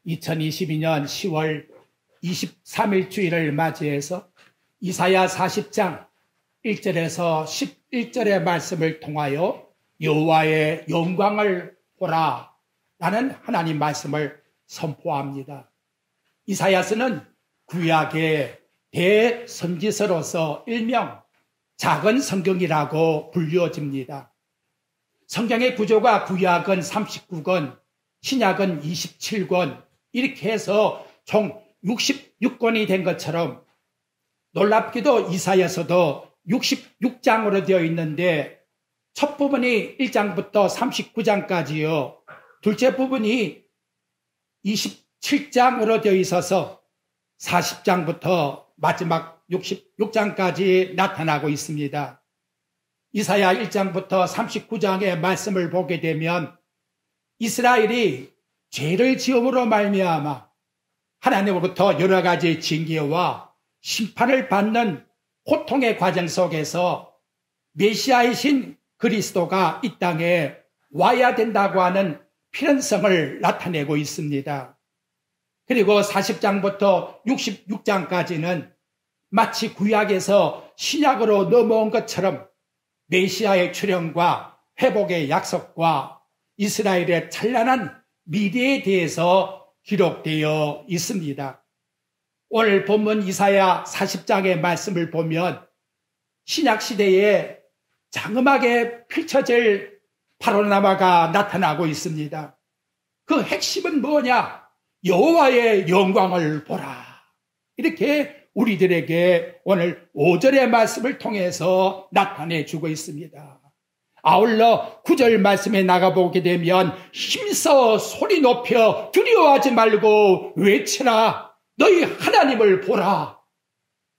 2022년 10월 23일 주일을 맞이해서 이사야 40장 1절에서 11절의 말씀을 통하여 여호와의 영광을 보라 라는 하나님 말씀을 선포합니다. 이사야서는 구약의 대선지서로서 일명 작은 성경이라고 불려집니다. 성경의 구조가 구약은 39권, 신약은 27권 이렇게 해서 총 66권이 된 것처럼 놀랍게도 이사야서도 66장으로 되어 있는데 첫 부분이 1장부터 39장까지요. 둘째 부분이 27장으로 되어 있어서 40장부터 마지막 66장까지 나타나고 있습니다. 이사야 1장부터 39장의 말씀을 보게 되면 이스라엘이 죄를 지음으로 말미암아 하나님으로부터 여러 가지 징계와 심판을 받는 고통의 과정 속에서 메시아이신 그리스도가 이 땅에 와야 된다고 하는 필연성을 나타내고 있습니다. 그리고 40장부터 66장까지는 마치 구약에서 신약으로 넘어온 것처럼 메시아의 출현과 회복의 약속과 이스라엘의 찬란한 미래에 대해서 기록되어 있습니다. 오늘 본문 이사야 40장의 말씀을 보면 신약시대에 장엄하게 펼쳐질 파노라마가 나타나고 있습니다. 그 핵심은 뭐냐? 여호와의 영광을 보라. 이렇게 우리들에게 오늘 5절의 말씀을 통해서 나타내 주고 있습니다. 아울러 9절 말씀에 나가보게 되면 힘써 소리 높여 두려워하지 말고 외치라. 너희 하나님을 보라.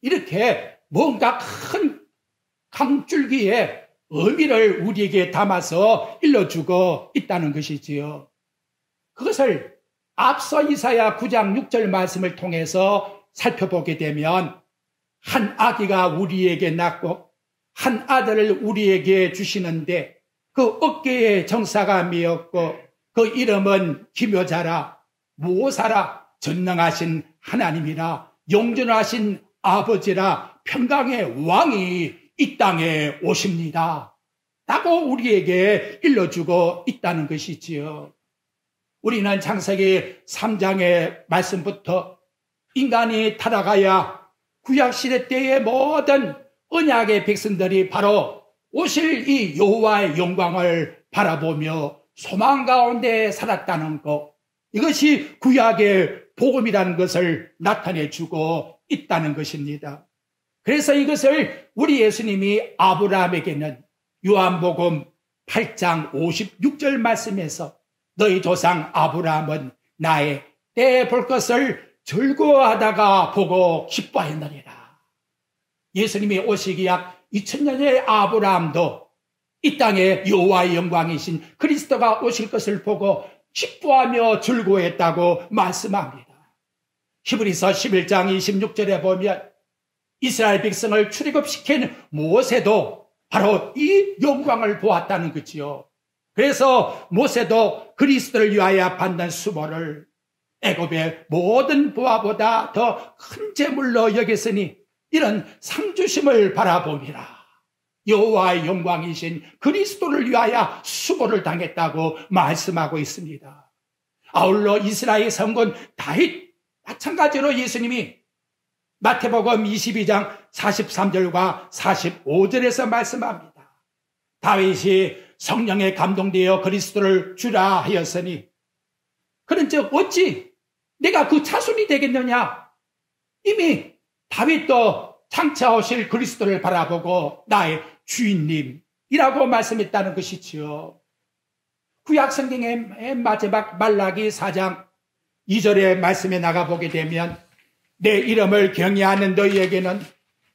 이렇게 뭔가 큰 강줄기의 의미를 우리에게 담아서 일러주고 있다는 것이지요. 그것을 앞서 이사야 9장 6절 말씀을 통해서 살펴보게 되면 한 아기가 우리에게 낳고 한 아들을 우리에게 주시는데 그 어깨에 정사가 메었고 그 이름은 기묘자라 모사라 전능하신 하나님이라 영존하신 아버지라 평강의 왕이 이 땅에 오십니다 라고 우리에게 일러주고 있다는 것이지요. 우리는 창세기 3장의 말씀부터 인간이 타락하여 구약시대 때의 모든 언약의 백성들이 바로 오실 이 여호와의 영광을 바라보며 소망 가운데 살았다는 것, 이것이 구약의 복음이라는 것을 나타내주고 있다는 것입니다. 그래서 이것을 우리 예수님이 아브라함에게는 요한복음 8장 56절 말씀에서 너희 조상 아브라함은 나의 때에 볼 것을 즐거워하다가 보고 기뻐했느니라. 예수님이 오시기 약 2000년의 아브라함도 이 땅에 여호와의 영광이신 그리스도가 오실 것을 보고 기뻐하며 즐거워했다고 말씀합니다. 히브리서 11장 26절에 보면 이스라엘 백성을 출애굽시킨 모세도 바로 이 영광을 보았다는 거지요. 그래서 모세도 그리스도를 위하여 받는 수모를 애굽의 모든 부하보다 더 큰 재물로 여겼으니 이런 상주심을 바라보니라. 여호와의 영광이신 그리스도를 위하여 수모를 당했다고 말씀하고 있습니다. 아울러 이스라엘 성군 다윗 마찬가지로 예수님이 마태복음 22장 43절과 45절에서 말씀합니다. 다윗이 성령에 감동되어 그리스도를 주라 하였으니 그런즉 어찌 내가 그 자손이 되겠느냐? 이미 다윗도 장차 오실 그리스도를 바라보고 나의 주인님이라고 말씀했다는 것이지요. 구약 성경의 마지막 말라기 4장 2절의 말씀에 나가보게 되면 내 이름을 경외하는 너희에게는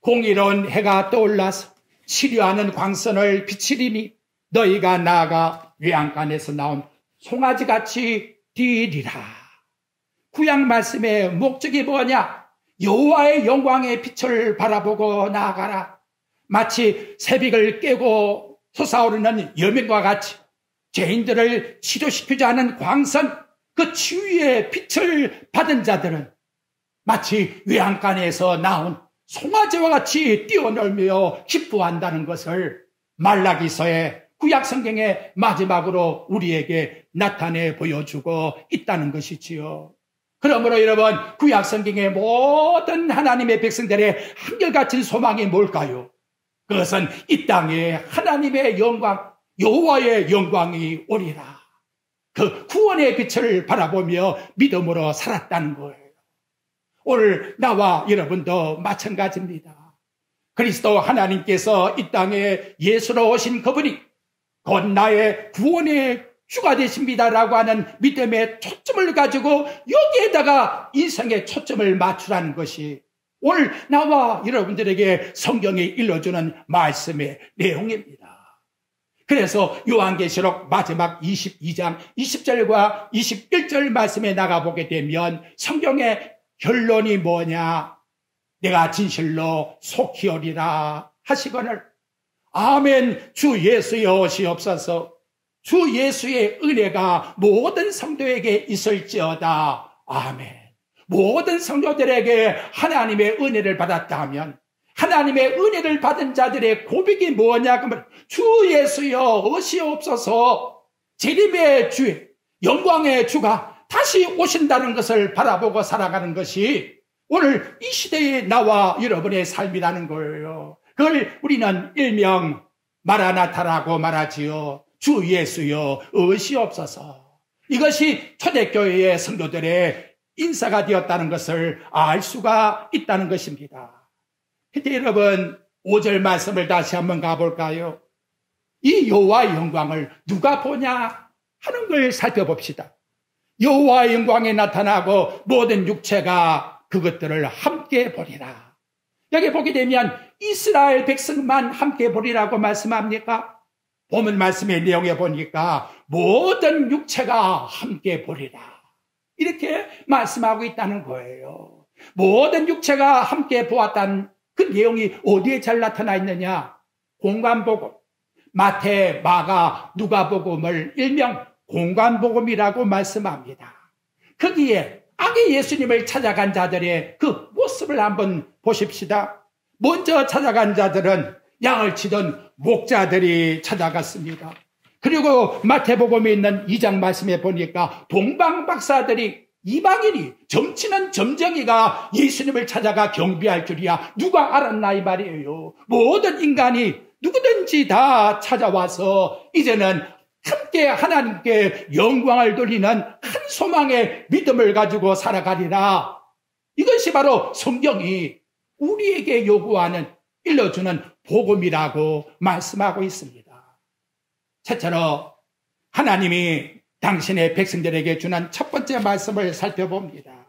공의로운 해가 떠올라서 치료하는 광선을 비치리니 너희가 나아가 외양간에서 나온 송아지같이 뛰리라. 구약 말씀의 목적이 뭐냐? 여호와의 영광의 빛을 바라보고 나아가라. 마치 새벽을 깨고 솟아오르는 여명과 같이 죄인들을 치료시키자 하는 광선, 그 치유의 빛을 받은 자들은 마치 외양간에서 나온 송아지와 같이 뛰어놀며 기뻐한다는 것을 말라기서의 구약 성경의 마지막으로 우리에게 나타내 보여주고 있다는 것이지요. 그러므로 여러분, 구약 성경의 모든 하나님의 백성들의 한결같은 소망이 뭘까요? 그것은 이 땅에 하나님의 영광, 여호와의 영광이 오리라. 그 구원의 빛을 바라보며 믿음으로 살았다는 거예요. 오늘 나와 여러분도 마찬가지입니다. 그리스도 하나님께서 이 땅에 예수로 오신 그분이 곧 나의 구원의 주가 되십니다라고 하는 믿음의 초점을 가지고 여기에다가 인생의 초점을 맞추라는 것이 오늘 나와 여러분들에게 성경이 일러주는 말씀의 내용입니다. 그래서 요한계시록 마지막 22장 20절과 21절 말씀에 나가보게 되면 성경의 결론이 뭐냐? 내가 진실로 속히 오리라 하시거늘 아멘. 주 예수여 오시옵소서. 주 예수의 은혜가 모든 성도에게 있을지어다. 아멘. 모든 성도들에게 하나님의 은혜를 받았다 하면 하나님의 은혜를 받은 자들의 고백이 뭐냐? 그러면 주 예수여 오시옵소서. 재림의 주, 영광의 주가 다시 오신다는 것을 바라보고 살아가는 것이 오늘 이 시대의 나와 여러분의 삶이라는 거예요. 그걸 우리는 일명 마라나타라고 말하지요. 주 예수여 오시옵소서. 이것이 초대교회의 성도들의 인사가 되었다는 것을 알 수가 있다는 것입니다. 근데 여러분 5절 말씀을 다시 한번 가볼까요? 이 여호와의 영광을 누가 보냐 하는 걸 살펴봅시다. 여호와의 영광이 나타나고 모든 육체가 그것들을 함께 보리라. 여기 보게 되면 이스라엘 백성만 함께 보리라고 말씀합니까? 본문 말씀의 내용에 보니까 모든 육체가 함께 보리라. 이렇게 말씀하고 있다는 거예요. 모든 육체가 함께 보았다는 그 내용이 어디에 잘 나타나 있느냐? 공관복음, 마태, 마가, 누가복음을 일명 공관복음이라고 말씀합니다. 거기에 악의 예수님을 찾아간 자들의 그 모습을 한번 보십시다. 먼저 찾아간 자들은 양을 치던 목자들이 찾아갔습니다. 그리고 마태복음에 있는 2장 말씀에 보니까 동방박사들이 이방인이 점치는 점쟁이가 예수님을 찾아가 경비할 줄이야 누가 알았나 이 말이에요. 모든 인간이 누구든지 다 찾아와서 이제는 함께 하나님께 영광을 돌리는 한 소망의 믿음을 가지고 살아가리라. 이것이 바로 성경이 우리에게 요구하는 일러주는 복음이라고 말씀하고 있습니다. 첫째로 하나님이 당신의 백성들에게 주는 첫 번째 말씀을 살펴봅니다.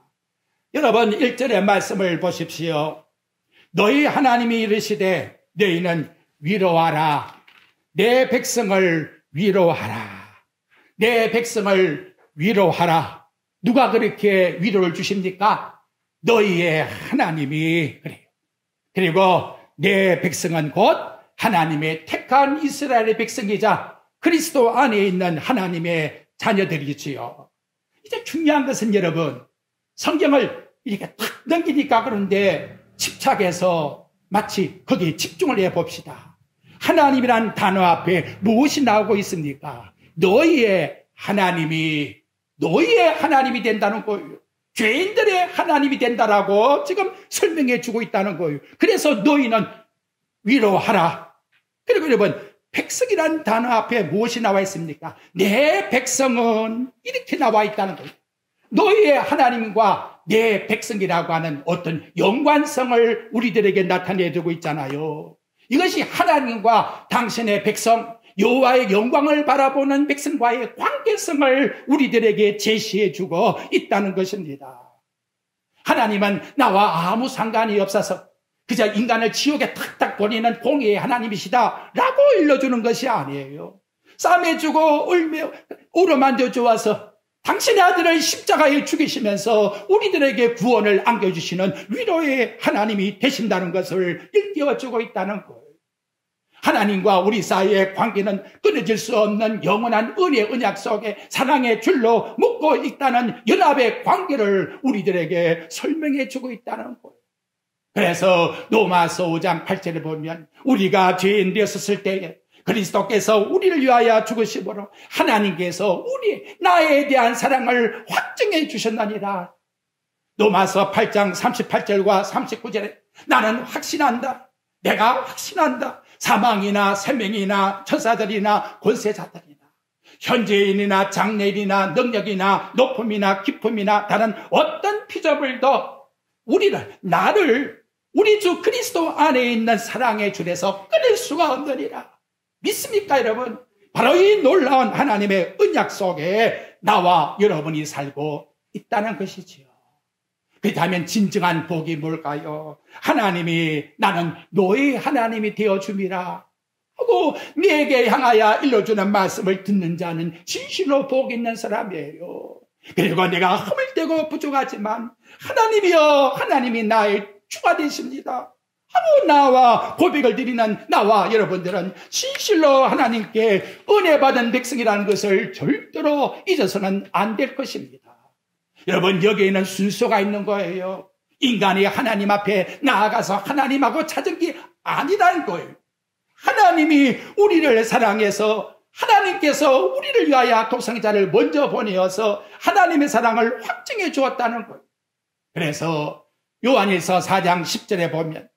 여러분 1절의 말씀을 보십시오. 너희 하나님이 이르시되 너희는 위로하라. 내 백성을 위로하라. 내 백성을 위로하라. 누가 그렇게 위로를 주십니까? 너희의 하나님이 그래요. 그리고 내 백성은 곧 하나님의 택한 이스라엘의 백성이자 그리스도 안에 있는 하나님의 자녀들이지요. 이제 중요한 것은 여러분, 성경을 이렇게 탁 넘기니까 그런데 집착해서 마치 거기에 집중을 해봅시다. 하나님이란 단어 앞에 무엇이 나오고 있습니까? 너희의 하나님이 된다는 거예요. 죄인들의 하나님이 된다라고 지금 설명해 주고 있다는 거예요. 그래서 너희는 위로하라. 그리고 여러분, 백성이란 단어 앞에 무엇이 나와 있습니까? 내 백성은 이렇게 나와 있다는 거예요. 너희의 하나님과 내 백성이라고 하는 어떤 연관성을 우리들에게 나타내주고 있잖아요. 이것이 하나님과 당신의 백성, 여호와의 영광을 바라보는 백성과의 관계성을 우리들에게 제시해주고 있다는 것입니다. 하나님은 나와 아무 상관이 없어서 그저 인간을 지옥에 탁탁 보내는 공의의 하나님이시다 라고 일러주는 것이 아니에요. 싸매주고 울어만져 주어서 당신의 아들을 십자가에 죽이시면서 우리들에게 구원을 안겨주시는 위로의 하나님이 되신다는 것을 일깨워주고 있다는 거예요. 하나님과 우리 사이의 관계는 끊어질 수 없는 영원한 은혜 언약 속에 사랑의 줄로 묶고 있다는 연합의 관계를 우리들에게 설명해 주고 있다는 거예요. 그래서 로마서 5장 8절에 보면 우리가 죄인 되었을 때에 그리스도께서 우리를 위하여 죽으심으로 하나님께서 나에 대한 사랑을 확증해 주셨나니라. 로마서 8장 38절과 39절에 나는 확신한다. 내가 확신한다. 사망이나 생명이나 천사들이나 권세자들이나 현재인이나 장래인이나 능력이나 높음이나 깊음이나 다른 어떤 피조물도 나를 우리 주 그리스도 안에 있는 사랑의 줄에서 끊을 수가 없느니라. 믿습니까, 여러분? 바로 이 놀라운 하나님의 언약 속에 나와 여러분이 살고 있다는 것이지요. 그렇다면 진정한 복이 뭘까요? 하나님이 나는 너의 하나님이 되어줌이라 하고 내게 향하여 일러주는 말씀을 듣는 자는 진실로 복 있는 사람이에요. 그리고 내가 허물되고 부족하지만 하나님이여, 하나님이 나의 주가 되십니다 하고 나와 고백을 드리는 나와 여러분들은 진실로 하나님께 은혜 받은 백성이라는 것을 절대로 잊어서는 안 될 것입니다. 여러분, 여기에는 순서가 있는 거예요. 인간이 하나님 앞에 나아가서 하나님하고 찾은 게 아니라는 거예요. 하나님이 우리를 사랑해서 하나님께서 우리를 위하여 독생자를 먼저 보내어서 하나님의 사랑을 확증해 주었다는 거예요. 그래서 요한일서 4장 10절에 보면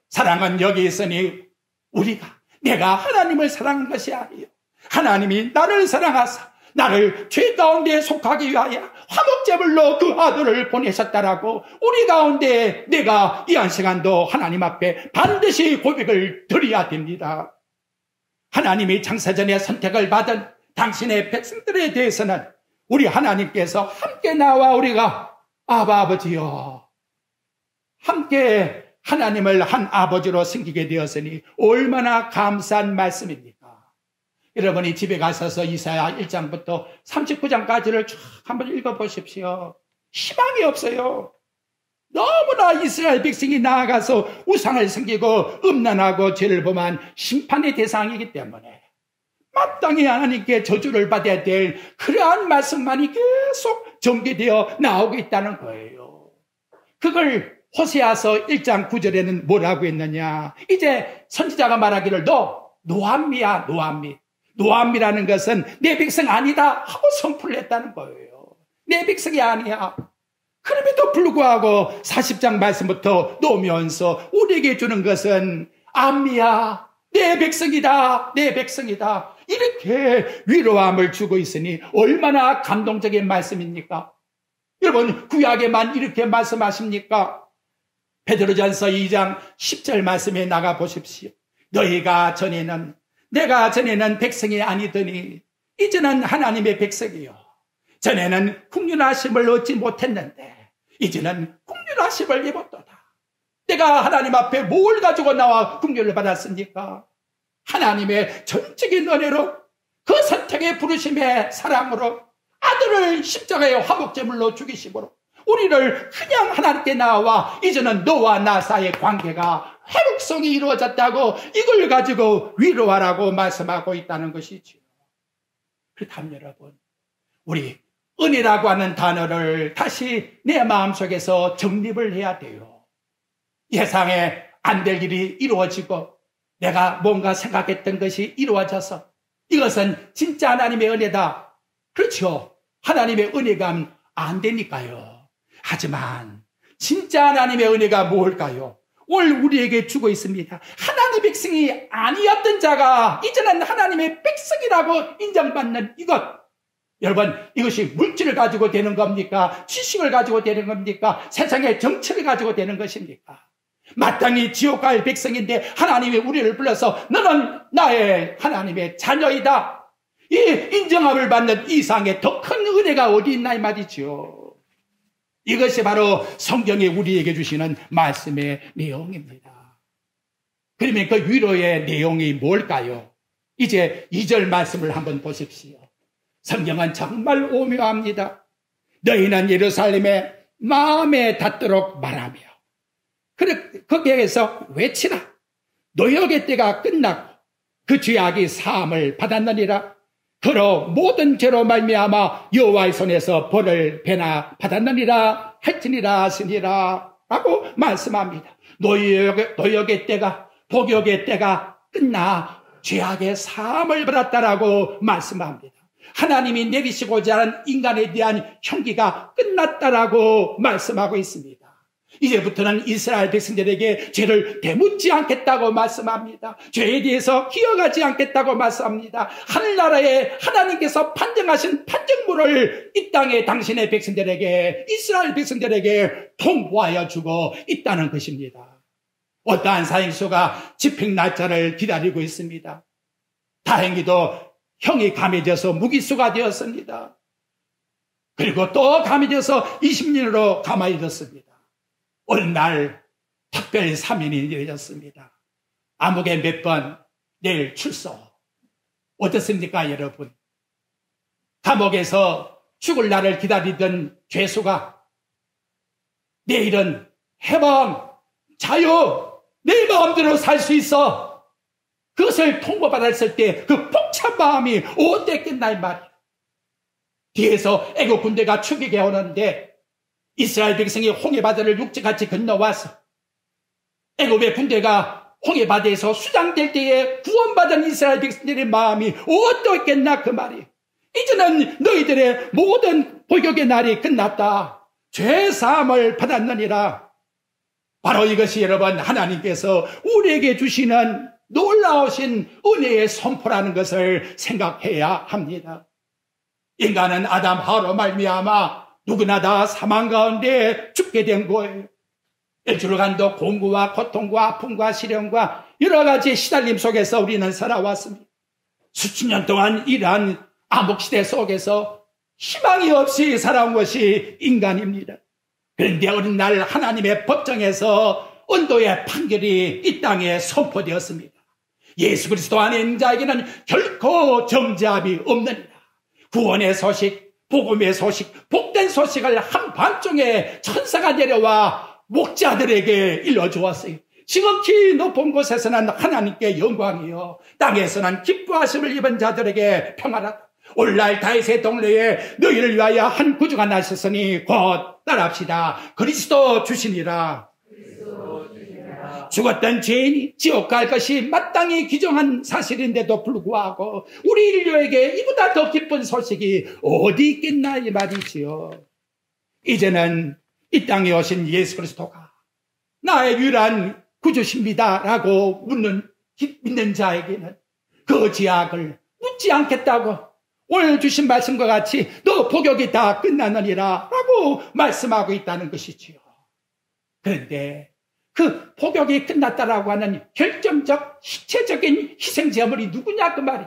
사랑은 여기 있으니 내가 하나님을 사랑한 것이 아니요 하나님이 나를 사랑하사 나를 죄 가운데 속하기 위하여 화목제물로 그 아들을 보내셨다라고 우리 가운데 내가 이 한 시간도 하나님 앞에 반드시 고백을 드려야 됩니다. 하나님이 창세전에 선택을 받은 당신의 백성들에 대해서는 우리 하나님께서 함께 나와 우리가 아버지여 함께 하나님을 한 아버지로 섬기게 되었으니 얼마나 감사한 말씀입니까? 여러분이 집에 가셔서 이사야 1장부터 39장까지를 쭉 한번 읽어보십시오. 희망이 없어요. 너무나 이스라엘 백성이 나아가서 우상을 섬기고 음란하고 죄를 범한 심판의 대상이기 때문에 마땅히 하나님께 저주를 받아야 될 그러한 말씀만이 계속 전개되어 나오고 있다는 거예요. 그걸 호세아서 1장 9절에는 뭐라고 했느냐? 이제 선지자가 말하기를 너 노암미야, 노암미. 노암미라는 것은 내 백성 아니다 하고 선포를 했다는 거예요. 내 백성이 아니야. 그럼에도 불구하고 40장 말씀부터 놓으면서 우리에게 주는 것은 암미야, 내 백성이다, 내 백성이다. 이렇게 위로함을 주고 있으니 얼마나 감동적인 말씀입니까? 여러분, 구약에만 이렇게 말씀하십니까? 베드로전서 2장 10절 말씀에 나가 보십시오. 내가 전에는 백성이 아니더니 이제는 하나님의 백성이요. 전에는 국률하심을 얻지 못했는데 이제는 국률하심을 입었도다. 내가 하나님 앞에 뭘 가지고 나와 국률을 받았습니까? 하나님의 전적인 은혜로 그 선택의 부르심의 사랑으로 아들을 십자가의 화목제물로 죽이심으로 우리를 그냥 하나님께 나와 이제는 너와 나 사이의 관계가 회복성이 이루어졌다고 이걸 가지고 위로하라고 말씀하고 있다는 것이죠. 그렇다면 여러분, 우리 은혜라고 하는 단어를 다시 내 마음속에서 정립을 해야 돼요. 예상에 안 될 일이 이루어지고 내가 뭔가 생각했던 것이 이루어져서 이것은 진짜 하나님의 은혜다. 그렇죠. 하나님의 은혜가 안 되니까요. 하지만 진짜 하나님의 은혜가 뭘까요? 오늘 우리에게 주고 있습니다. 하나님의 백성이 아니었던 자가 이제는 하나님의 백성이라고 인정받는 이것. 여러분, 이것이 물질을 가지고 되는 겁니까? 지식을 가지고 되는 겁니까? 세상의 정치를 가지고 되는 것입니까? 마땅히 지옥 갈 백성인데 하나님이 우리를 불러서 너는 나의 하나님의 자녀이다. 이 인정함을 받는 이상의 더 큰 은혜가 어디 있나 이 말이죠. 이것이 바로 성경이 우리에게 주시는 말씀의 내용입니다. 그러면 그 위로의 내용이 뭘까요? 이제 2절 말씀을 한번 보십시오. 성경은 정말 오묘합니다. 너희는 예루살렘에 마음에 닿도록 말하며 거기에서 외치라. 노역의 때가 끝났고 그 죄악이 사함을 받았느니라. 그로 모든 죄로 말미암아 여호와의 손에서 벌을 배나 받았느니라 할지니라 하시니라 라고 말씀합니다. 노역의 때가, 복역의 때가 끝나 죄악의 사함을 받았다라고 말씀합니다. 하나님이 내리시고자 하는 인간에 대한 형기가 끝났다라고 말씀하고 있습니다. 이제부터는 이스라엘 백성들에게 죄를 되묻지 않겠다고 말씀합니다. 죄에 대해서 기억하지 않겠다고 말씀합니다. 하늘나라에 하나님께서 판정하신 판정물을 이 땅에 당신의 백성들에게, 이스라엘 백성들에게 통보하여 주고 있다는 것입니다. 어떠한 사형수가 집행 날짜를 기다리고 있습니다. 다행히도 형이 감해져서 무기수가 되었습니다. 그리고 또 감해져서 20년으로 감화해졌습니다. 어느 날 특별 사면이 내려졌습니다. 암흑에 몇 번 내일 출소. 어떻습니까, 여러분? 감옥에서 죽을 날을 기다리던 죄수가 내일은 해방, 자유, 내 마음대로 살 수 있어. 그것을 통보받았을 때 그 벅찬 마음이 어땠겠나 이 말이에요. 뒤에서 애국 군대가 추격해 오는데 이스라엘 백성이 홍해바다를 육지같이 건너와서 애굽의 군대가 홍해바다에서 수장될 때에 구원받은 이스라엘 백성들의 마음이 어떻겠나 그 말이. 이제는 너희들의 모든 복역의 날이 끝났다. 죄사함을 받았느니라. 바로 이것이 여러분 하나님께서 우리에게 주시는 놀라우신 은혜의 선포라는 것을 생각해야 합니다. 인간은 아담 하와로 말미암아 누구나 다 사망 가운데 죽게 된 거예요. 일주일간도 공고와 고통과 아픔과 시련과 여러 가지 시달림 속에서 우리는 살아왔습니다. 수천 년 동안 이러한 암흑시대 속에서 희망이 없이 살아온 것이 인간입니다. 그런데 어느 날 하나님의 법정에서 언도의 판결이 이 땅에 선포되었습니다. 예수 그리스도 안에 있는 자에게는 결코 정죄함이 없느니라. 구원의 소식, 복음의 소식, 복된 소식을 한밤중에 천사가 내려와 목자들에게 일러주었어요. 지극히 높은 곳에서는 하나님께 영광이요, 땅에서는 기뻐하심을 입은 자들에게 평안하다. 오늘날 다윗의 동네에 너희를 위하여 한 구주가 나셨으니 곧 따라합시다. 그리스도 주시니라. 죽었던 죄인이 지옥 갈 것이 마땅히 규정한 사실인데도 불구하고 우리 인류에게 이보다 더 기쁜 소식이 어디 있겠나 이 말이지요. 이제는 이 땅에 오신 예수 그리스도가 나의 유일한 구주십니다라고 믿는 자에게는 그 죄악을 묻지 않겠다고 오늘 주신 말씀과 같이 너 복역이 다 끝났느니라 라고 말씀하고 있다는 것이지요. 그런데 그 복역이 끝났다라고 하는 결정적 실체적인 희생제물이 누구냐 그 말이.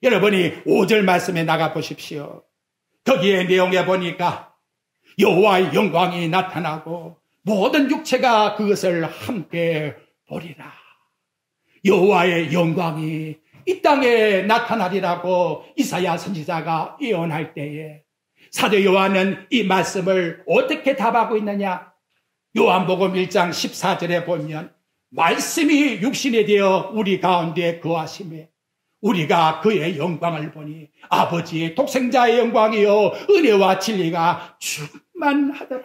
여러분이 5절 말씀에 나가 보십시오. 거기에 내용에 보니까 여호와의 영광이 나타나고 모든 육체가 그것을 함께 보리라. 여호와의 영광이 이 땅에 나타나리라고 이사야 선지자가 예언할 때에 사도 요한은 이 말씀을 어떻게 답하고 있느냐? 요한복음 1장 14절에 보면 말씀이 육신이 되어 우리 가운데 거하심에 우리가 그의 영광을 보니 아버지의 독생자의 영광이요 은혜와 진리가 충만하더라.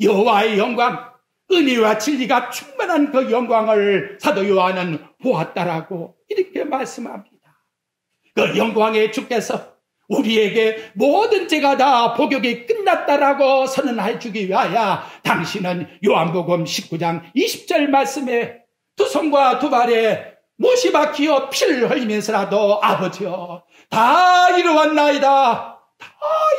여호와의 영광, 은혜와 진리가 충만한 그 영광을 사도 요한은 보았다라고 이렇게 말씀합니다. 그 영광의 주께서 우리에게 모든 죄가 다 복역이 끝났다라고 선언해 주기 위하여 당신은 요한복음 19장 20절 말씀에 두 손과 두 발에 못이 박히어 피를 흘리면서라도 아버지여 다 이루었나이다, 다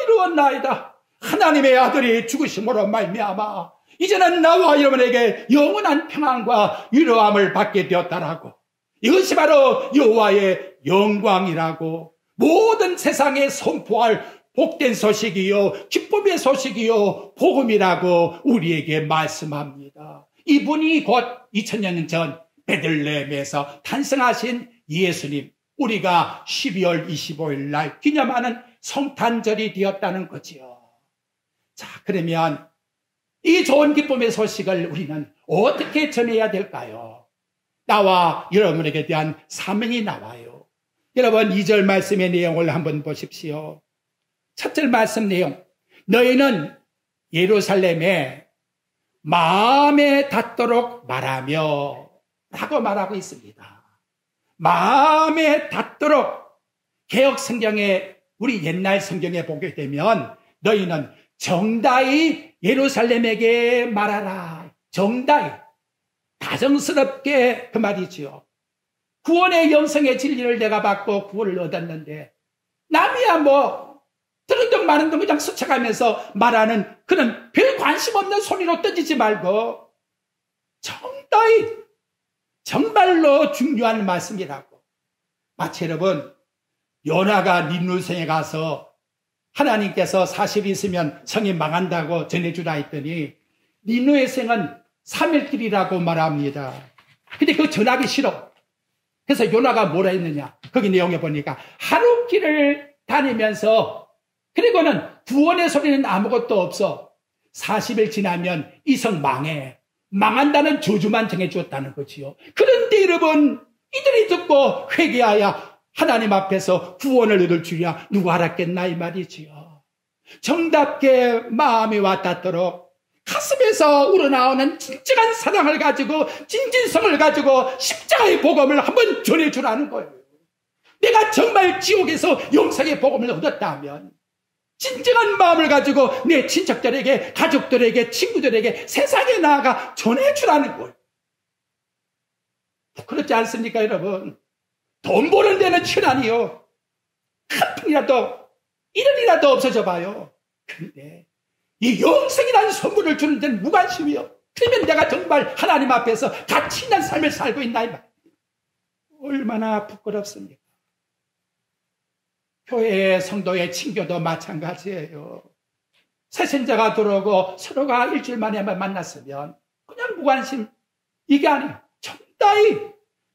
이루었나이다. 하나님의 아들이 죽으심으로 말미암아 이제는 나와 여러분에게 영원한 평안과 위로함을 받게 되었다라고. 이것이 바로 여호와의 영광이라고 모든 세상에 선포할 복된 소식이요 기쁨의 소식이요 복음이라고 우리에게 말씀합니다. 이분이 곧 2000년 전 베들레헴에서 탄생하신 예수님, 우리가 12월 25일 날 기념하는 성탄절이 되었다는 거지요. 자, 그러면 이 좋은 기쁨의 소식을 우리는 어떻게 전해야 될까요? 나와 여러분에게 대한 사명이 나와요. 여러분 2절 말씀의 내용을 한번 보십시오. 첫째 말씀 내용, 너희는 예루살렘에 마음에 닿도록 말하며 라고 말하고 있습니다. 마음에 닿도록. 개역 성경에, 우리 옛날 성경에 보게 되면 너희는 정다이 예루살렘에게 말하라. 정다이, 다정스럽게 그 말이지요. 구원의 영성의 진리를 내가 받고 구원을 얻었는데 남이야 뭐 들은 둥 마는 둥 그냥 스쳐가면서 말하는 그런 별 관심 없는 소리로 떠지지 말고 정다이, 정말로 중요한 말씀이라고. 마치 여러분 요나가 니누성에 가서 하나님께서 40일 있으면 성이 망한다고 전해주라 했더니 니누의 성은 3일길이라고 말합니다. 근데 그거 전하기 싫어. 그래서 요나가 뭐라 했느냐, 거기 내용에 보니까 하루 길을 다니면서, 그리고는 구원의 소리는 아무것도 없어. 40일 지나면 이 성 망해. 망한다는 저주만 정해주었다는 거지요. 그런데 여러분, 이들이 듣고 회개하여 하나님 앞에서 구원을 얻을 줄이야 누가 알았겠나 이 말이지요. 정답게 마음이 와닿도록 가슴에서 우러나오는 진정한 사랑을 가지고 진진성을 가지고 십자가의 복음을 한번 전해주라는 거예요. 내가 정말 지옥에서 영생의 복음을 얻었다면 진정한 마음을 가지고 내 친척들에게, 가족들에게, 친구들에게 세상에 나아가 전해주라는 거예요. 그렇지 않습니까 여러분? 돈 버는 데는 천안이요. 한 푼이라도 1원이라도 없어져 봐요. 그런데 이 영생이라는 선물을 주는 데는 무관심이요. 그러면 내가 정말 하나님 앞에서 가치 있는 삶을 살고 있나 이 말. 얼마나 부끄럽습니까? 교회의 성도의 친교도 마찬가지예요. 새신자가 들어오고 서로가 일주일 만에 만났으면 그냥 무관심, 이게 아니에요. 정다이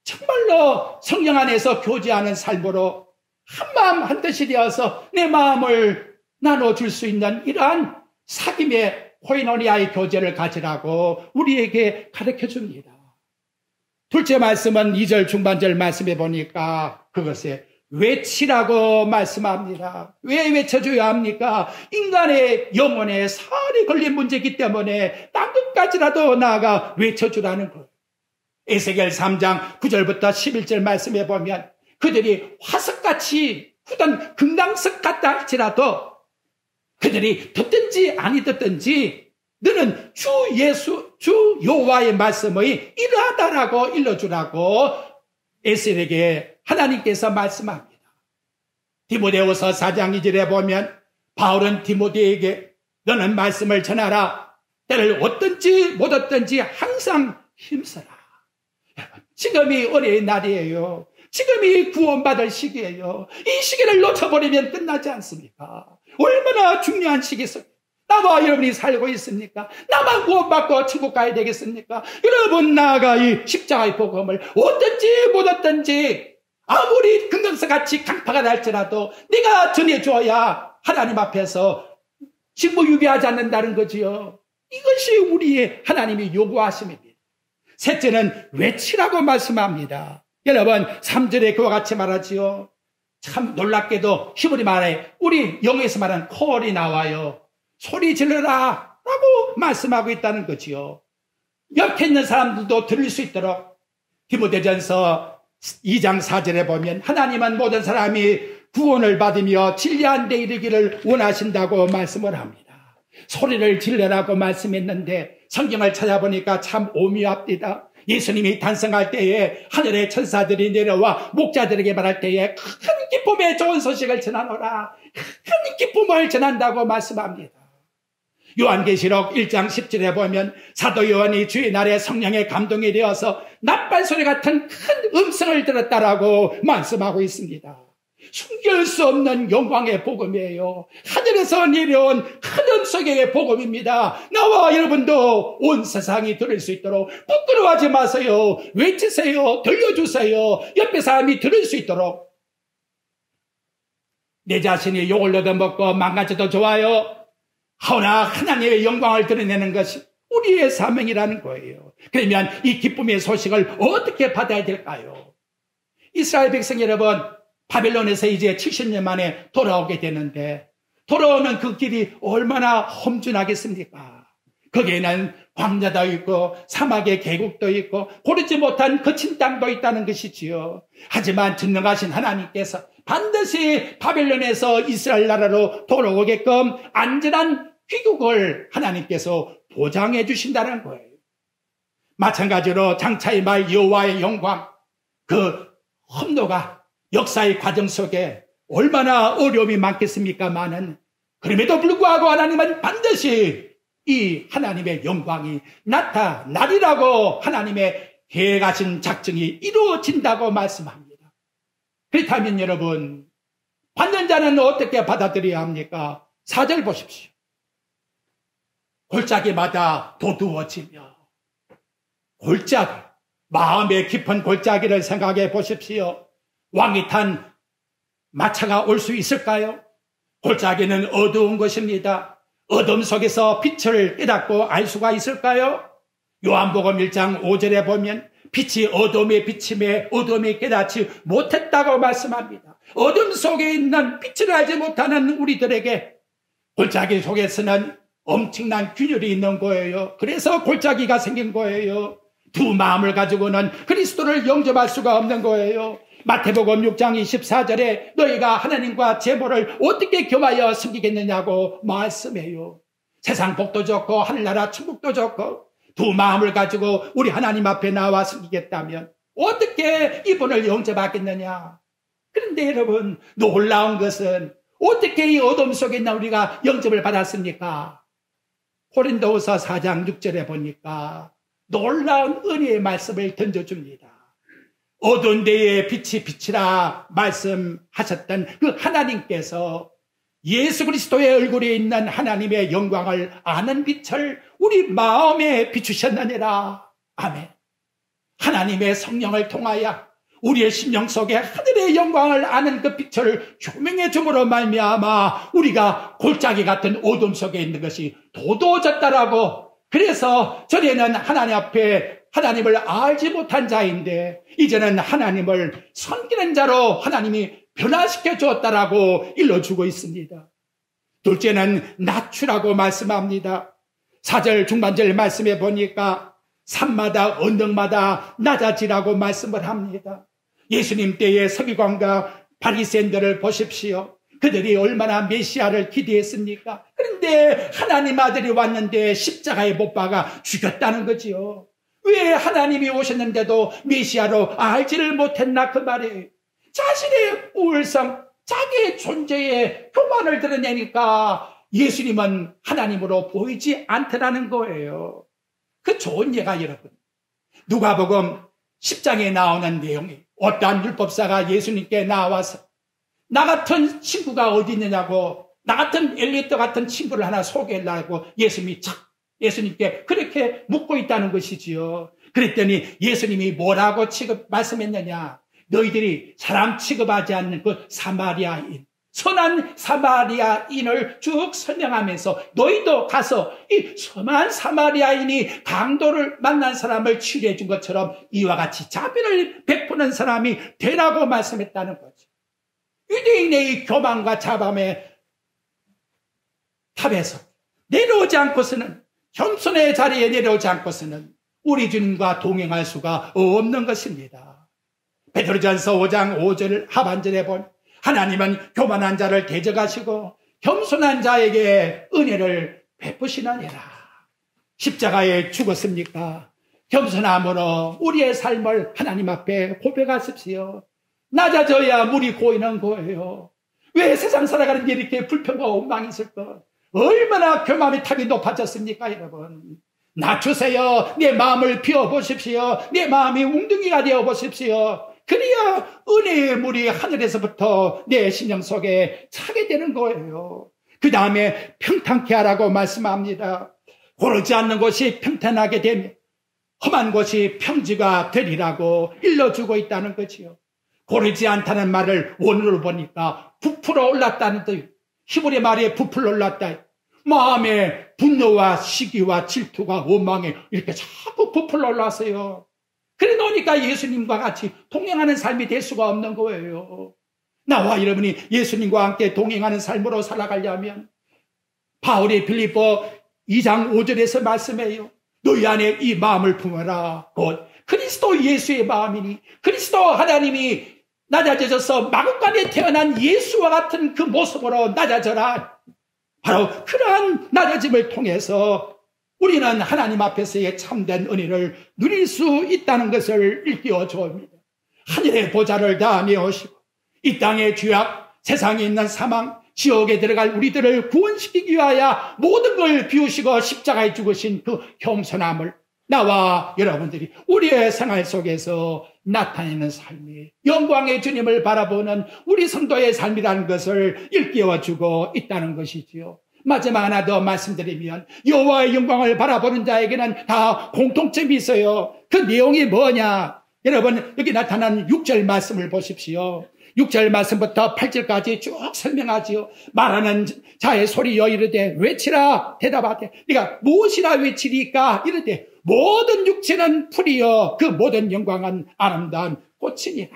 정말로 성령 안에서 교제하는 삶으로 한마음 한뜻이 되어서 내 마음을 나눠줄 수 있는 이러한 사귐의 코이노니아의 교제를 가지라고 우리에게 가르쳐줍니다. 둘째 말씀은 2절 중반절 말씀에 보니까 그것에 외치라고 말씀합니다. 왜 외쳐줘야 합니까? 인간의 영혼에 살이 걸린 문제이기 때문에 땅끝까지라도 나아가 외쳐주라는 거예요. 에스겔 3장 9절부터 11절 말씀에 보면 그들이 화석같이 굳은 금강석 같다 할지라도 그들이 듣든지 아니 듣든지 너는 주 여호와의 말씀의 이러하다라고 일러주라고 에스겔에게 하나님께서 말씀합니다. 디모데후서 4장 2절에 보면 바울은 디모데에게 너는 말씀을 전하라. 때를 얻든지 못 얻든지 항상 힘써라. 지금이 은혜의 날이에요. 지금이 구원받을 시기예요. 이 시기를 놓쳐버리면 끝나지 않습니까? 얼마나 중요한 시기입니까? 나와 여러분이 살고 있습니까? 나만 구원받고 천국 가야 되겠습니까? 여러분 나아가 이 십자가의 복음을 얻든지 못 얻든지 아무리 금강석같이 강파가 날지라도 내가 전해줘야 하나님 앞에서 직무유기하지 않는다는 거지요. 이것이 우리의 하나님이 요구하심입니다. 셋째는 외치라고 말씀합니다. 여러분 3절에 그와 같이 말하지요. 참 놀랍게도 히브리 말에 우리 영어에서 말하는 콜이 나와요. 소리 질러라 라고 말씀하고 있다는 거지요. 옆에 있는 사람들도 들을 수 있도록 디모데전서 2장 4절에 보면 하나님은 모든 사람이 구원을 받으며 진리한 데 이르기를 원하신다고 말씀을 합니다. 소리를 질러라고 말씀했는데 성경을 찾아보니까 참 오묘합니다. 예수님이 탄생할 때에 하늘의 천사들이 내려와 목자들에게 말할 때에 큰 기쁨의 좋은 소식을 전하노라. 큰 기쁨을 전한다고 말씀합니다. 요한계시록 1장 10절에 보면 사도 요한이 주의 날에 성령의 감동이 되어서 납반소리 같은 큰 음성을 들었다라고 말씀하고 있습니다. 숨길 수 없는 영광의 복음이에요. 하늘에서 내려온 큰 음성의 복음입니다. 나와 여러분도 온 세상이 들을 수 있도록 부끄러워하지 마세요. 외치세요. 들려주세요. 옆에 사람이 들을 수 있도록. 내 자신이 욕을 얻어먹고 망가져도 좋아요. 허나 하나님의 영광을 드러내는 것이 우리의 사명이라는 거예요. 그러면 이 기쁨의 소식을 어떻게 받아야 될까요? 이스라엘 백성 여러분, 바벨론에서 이제 70년 만에 돌아오게 되는데 돌아오는 그 길이 얼마나 험준하겠습니까? 거기에는 광야도 있고 사막의 계곡도 있고 고르지 못한 거친 땅도 있다는 것이지요. 하지만 전능하신 하나님께서 반드시 바벨론에서 이스라엘 나라로 돌아오게끔 안전한 귀국을 하나님께서 보장해 주신다는 거예요. 마찬가지로 장차의 말 여호와의 영광, 그 험도가 역사의 과정 속에 얼마나 어려움이 많겠습니까마는 그럼에도 불구하고 하나님은 반드시 이 하나님의 영광이 나타나리라고 하나님의 계획하신 작정이 이루어진다고 말씀합니다. 그렇다면 여러분, 받는 자는 어떻게 받아들여야 합니까? 4절 보십시오. 골짜기마다 도두어지며, 골짜기, 마음의 깊은 골짜기를 생각해 보십시오. 왕이 탄 마차가 올 수 있을까요? 골짜기는 어두운 것입니다. 어둠 속에서 빛을 깨닫고 알 수가 있을까요? 요한복음 1장 5절에 보면 빛이 어둠에 비침에 어둠이 깨닫지 못했다고 말씀합니다. 어둠 속에 있는 빛을 알지 못하는 우리들에게 골짜기 속에서는 엄청난 균열이 있는 거예요. 그래서 골짜기가 생긴 거예요. 두 마음을 가지고는 그리스도를 영접할 수가 없는 거예요. 마태복음 6장 24절에 너희가 하나님과 제물을 어떻게 겸하여 섬기겠느냐고 말씀해요. 세상 복도 좋고 하늘나라 천국도 좋고 두 마음을 가지고 우리 하나님 앞에 나와 섬기겠다면 어떻게 이분을 영접하겠느냐. 그런데 여러분, 놀라운 것은 어떻게 이 어둠 속에 있는 우리가 영접을 받았습니까? 고린도후서 4장 6절에 보니까 놀라운 은혜의 말씀을 던져줍니다. 어두운 데에 빛이 비치라 말씀하셨던 그 하나님께서 예수 그리스도의 얼굴에 있는 하나님의 영광을 아는 빛을 우리 마음에 비추셨느니라. 아멘. 하나님의 성령을 통하여 우리의 심령 속에 하늘의 영광을 아는 그 빛을 조명해 줌으로 말미암아 우리가 골짜기 같은 어둠 속에 있는 것이 도도해졌다라고. 그래서 전에는 하나님 앞에 하나님을 알지 못한 자인데 이제는 하나님을 섬기는 자로 하나님이 변화시켜 주었다라고 일러주고 있습니다. 둘째는 낮추라고 말씀합니다. 4절 중반절 말씀해 보니까 산마다 언덕마다 낮아지라고 말씀을 합니다. 예수님 때의 서기관과 바리새인들을 보십시오. 그들이 얼마나 메시아를 기대했습니까? 그런데 하나님 아들이 왔는데 십자가에 못 박아 죽였다는 거지요. 왜 하나님이 오셨는데도 메시아로 알지를 못했나 그 말이에요. 자신의 우월성, 자기의 존재의 교만을 드러내니까 예수님은 하나님으로 보이지 않더라는 거예요. 그 좋은 예가 여러분, 누가복음 10장에 나오는 내용이 어떠한 율법사가 예수님께 나와서 나 같은 친구가 어디 있느냐고, 나 같은 엘리트 같은 친구를 하나 소개하려고 예수님께 그렇게 묻고 있다는 것이지요. 그랬더니 예수님이 뭐라고 말씀했느냐. 너희들이 사람 취급하지 않는 그 사마리아인, 선한 사마리아인을 쭉 설명하면서 너희도 가서 이 선한 사마리아인이 강도를 만난 사람을 치료해 준 것처럼 이와 같이 자비를 베푸는 사람이 되라고 말씀했다는 거죠. 유대인의 이 교만과 자밤의 탑에서 내려오지 않고서는, 겸손의 자리에 내려오지 않고서는 우리 주님과 동행할 수가 없는 것입니다. 베드로전서 5장 5절 하반절에 본 하나님은 교만한 자를 대적하시고 겸손한 자에게 은혜를 베푸시느니라. 십자가에 죽었습니까? 겸손함으로 우리의 삶을 하나님 앞에 고백하십시오. 낮아져야 물이 고이는 거예요. 왜 세상 살아가는 게 이렇게 불평과 원망이 있을까? 얼마나 교만의 탑이 높아졌습니까, 여러분? 낮추세요. 내 마음을 비워보십시오. 내 마음이 웅둥이가 되어보십시오. 그래야 은혜의 물이 하늘에서부터 내 심령 속에 차게 되는 거예요. 그 다음에 평탄케 하라고 말씀합니다. 고르지 않는 것이 평탄하게 되면 험한 것이 평지가 되리라고 일러주고 있다는 거지요. 고르지 않다는 말을 원어로 보니까 부풀어 올랐다는 뜻. 히브리 말에 부풀어 올랐다. 마음에 분노와 시기와 질투가 원망이 이렇게 자꾸 부풀어 올라서요. 그래 놓으니까 예수님과 같이 동행하는 삶이 될 수가 없는 거예요. 나와 여러분이 예수님과 함께 동행하는 삶으로 살아가려면 바울이 빌립보 2장 5절에서 말씀해요. 너희 안에 이 마음을 품어라. 곧 그리스도 예수의 마음이니 그리스도 하나님이 낮아져서 마구간에 태어난 예수와 같은 그 모습으로 낮아져라. 바로 그러한 낮아짐을 통해서 우리는 하나님 앞에서의 참된 은혜를 누릴 수 있다는 것을 일깨워 줍니다. 하늘의 보좌를 다 메우시고 이 땅의 죄악, 세상에 있는 사망, 지옥에 들어갈 우리들을 구원시키기 위하여 모든 걸 비우시고 십자가에 죽으신 그 겸손함을 나와 여러분들이 우리의 생활 속에서 나타내는 삶이 영광의 주님을 바라보는 우리 성도의 삶이라는 것을 일깨워주고 있다는 것이지요. 마지막 하나 더 말씀드리면 여호와의 영광을 바라보는 자에게는 다 공통점이 있어요. 그 내용이 뭐냐? 여러분 여기 나타난 6절 말씀을 보십시오. 6절 말씀부터 8절까지 쭉 설명하지요. 말하는 자의 소리여 이르되 외치라 대답하되 네가 무엇이라 외치리까 이르되 모든 육체는 풀이여 그 모든 영광은 아름다운 꽃이니라.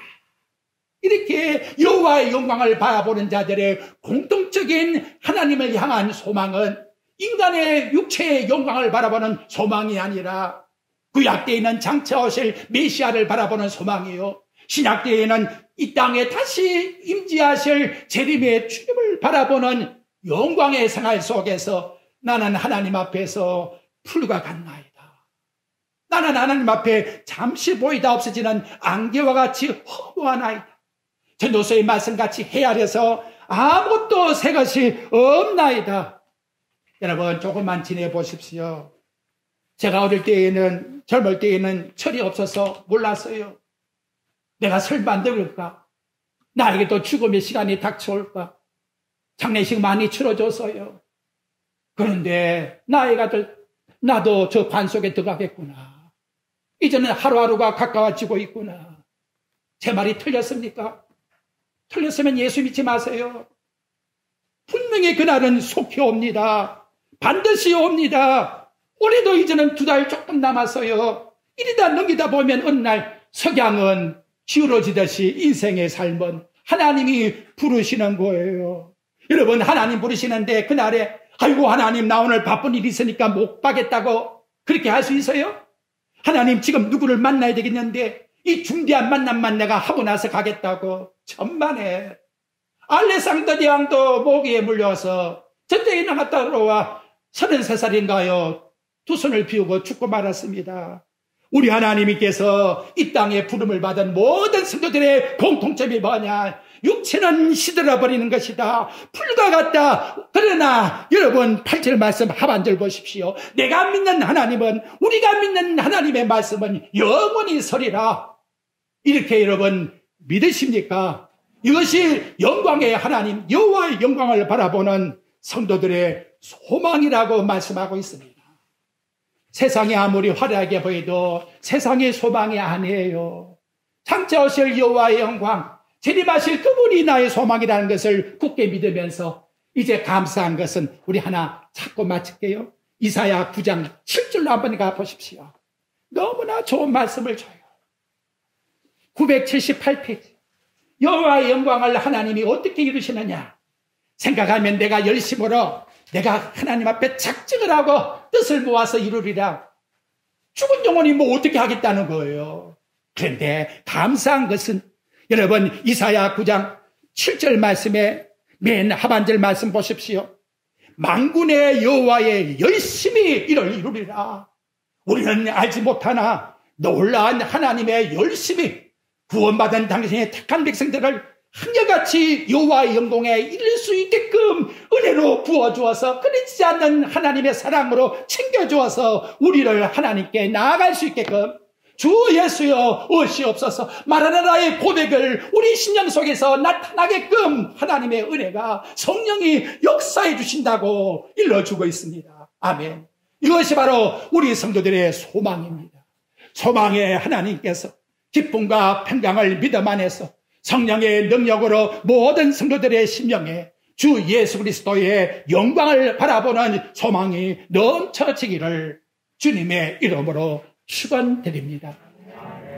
이렇게 여호와의 영광을 바라보는 자들의 공통적인 하나님을 향한 소망은 인간의 육체의 영광을 바라보는 소망이 아니라 구약 때에는 장차오실 메시아를 바라보는 소망이요, 신약 때에는 이 땅에 다시 임재하실 재림의 주님을 바라보는 영광의 생활 속에서 나는 하나님 앞에서 풀과 같나이다. 나는 하나님 앞에 잠시 보이다 없어지는 안개와 같이 허무하나이다. 전도서의 말씀같이 헤아려서 아무것도 새 것이 없나이다. 여러분 조금만 지내보십시오. 제가 어릴 때에는, 젊을 때에는 철이 없어서 몰랐어요. 내가 설마 늙을까? 나에게 또 죽음의 시간이 닥쳐올까? 장례식 많이 치러줘서요. 그런데 나이가 나도 저 관 속에 들어가겠구나. 이제는 하루하루가 가까워지고 있구나. 제 말이 틀렸습니까? 틀렸으면 예수 믿지 마세요. 분명히 그날은 속히 옵니다. 반드시 옵니다. 올해도 이제는 2달 조금 남았어요. 이리다 넘기다 보면 어느 날 석양은 기울어지듯이 인생의 삶은 하나님이 부르시는 거예요. 여러분 하나님 부르시는데 그날에 아이고 하나님 나 오늘 바쁜 일이 있으니까 못 가겠다고 그렇게 할 수 있어요? 하나님 지금 누구를 만나야 되겠는데 이 중대한 만남만 내가 하고 나서 가겠다고. 천만에 알레상더 대왕도 모기에 물려서 저때에 나갔다 들어와 33살인가요? 두 손을 비우고 죽고 말았습니다. 우리 하나님께서 이 땅에 부름을 받은 모든 성도들의 공통점이 뭐냐? 육체는 시들어버리는 것이다. 풀과 같다. 그러나 여러분 8절 말씀 하반절 보십시오. 내가 믿는 하나님은, 우리가 믿는 하나님의 말씀은 영원히 서리라. 이렇게 여러분 믿으십니까? 이것이 영광의 하나님 여호와의 영광을 바라보는 성도들의 소망이라고 말씀하고 있습니다. 세상이 아무리 화려하게 보여도 세상의 소망이 아니에요. 장차 오실 여호와의 영광, 재림하실 그분이 나의 소망이라는 것을 굳게 믿으면서 이제 감사한 것은 우리 하나 찾고 마칠게요. 이사야 9장 7절로 한번 가보십시오. 너무나 좋은 말씀을 줘요. 978페이지. 여호와의 영광을 하나님이 어떻게 이루시느냐 생각하면 내가 열심으로 내가 하나님 앞에 작정을 하고 뜻을 모아서 이루리라. 죽은 영혼이 뭐 어떻게 하겠다는 거예요. 그런데 감사한 것은 여러분 이사야 9장 7절 말씀에 맨 하반절 말씀 보십시오. 만군의 여호와의 열심히 이를 이루리라. 우리는 알지 못하나 놀라운 하나님의 열심히 구원받은 당신의 택한 백성들을 한결같이 여호와의 영광에 이를 수 있게끔 은혜로 부어주어서 끊이지 않는 하나님의 사랑으로 챙겨주어서 우리를 하나님께 나아갈 수 있게끔 주 예수여 어시옵소서 말하나라의 고백을 우리 심령 속에서 나타나게끔 하나님의 은혜가 성령이 역사해 주신다고 일러주고 있습니다. 아멘. 이것이 바로 우리 성도들의 소망입니다. 소망의 하나님께서 기쁨과 평강을 믿음 안에서 성령의 능력으로 모든 성도들의 심령에 주 예수 그리스도의 영광을 바라보는 소망이 넘쳐지기를 주님의 이름으로 축원드립니다.